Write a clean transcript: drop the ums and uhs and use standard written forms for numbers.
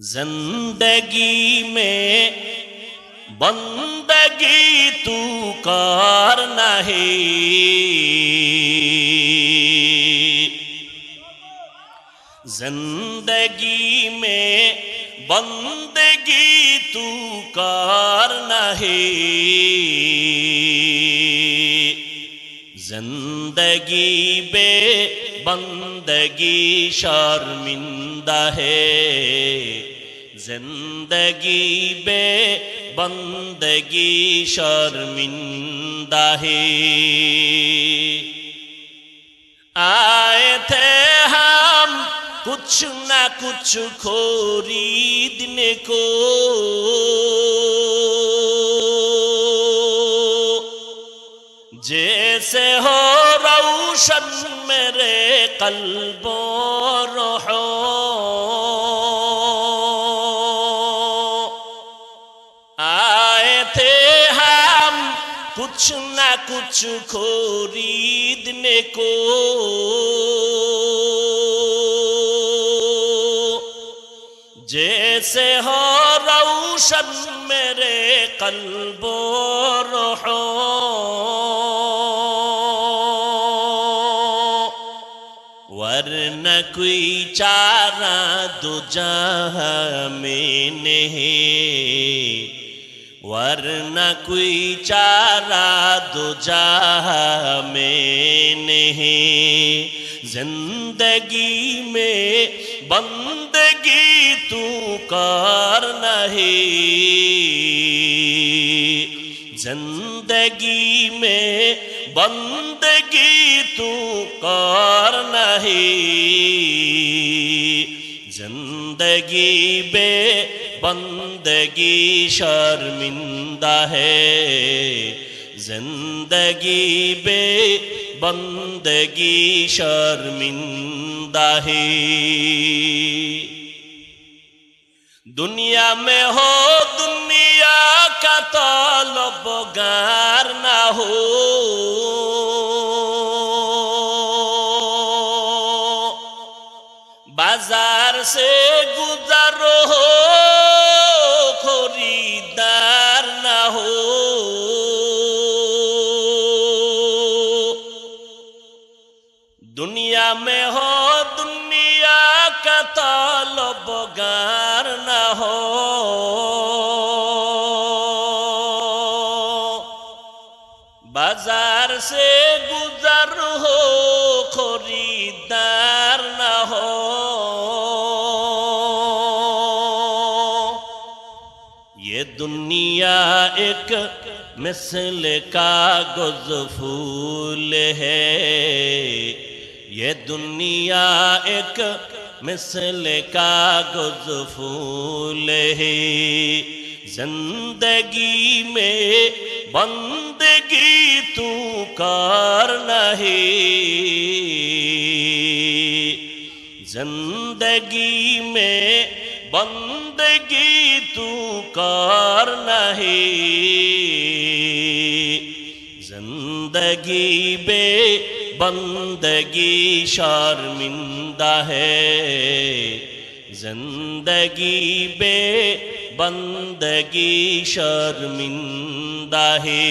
زندگی میں بندگی تو کرنا ہے، زندگی میں بندگی تو کرنا ہے، زندگی بے بندگی شرمندہ ہے، زندگی بے بندگی شرمندہ ہے۔ آئے تھے ہم کچھ نہ کچھ خریدنے کو، جیسے ہو روشن میرے قلب و روح، آئے تھے ہم کچھ نہ کچھ خریدنے کو، جیسے ہو روشن میرے قلب و روح، ورنہ کوئی چارہ دو جہاں میں نہیں، ورنہ کوئی چارہ دو جہاں میں نہیں، زندگی میں بندگی تو کرنا ہے، زندگی میں بندگی تو کرنا ہے، زندگی بے بندگی شرمندہ ہے، زندگی بے بندگی شرمندہ ہے۔ دنیا میں ہو دنیا کا طلبگار نہ ہو، بازار سے گزر ہو خریدار نہ ہو، دنیا میں ہو دنیا کا طلبگار نہ ہو، بازار سے گزر ہو خریدار نہ ہو، یہ دنیا ایک مثل کاغذ پھول ہے، یہ دنیا ایک مثل کاغذ پھول ہے، زندگی میں بندگی تو کرنا ہے، زندگی میں بندگی تو کرنا ہے، زندگی بے بندگی شرمندہ ہے، زندگی بے بندگی شرمندہ ہے۔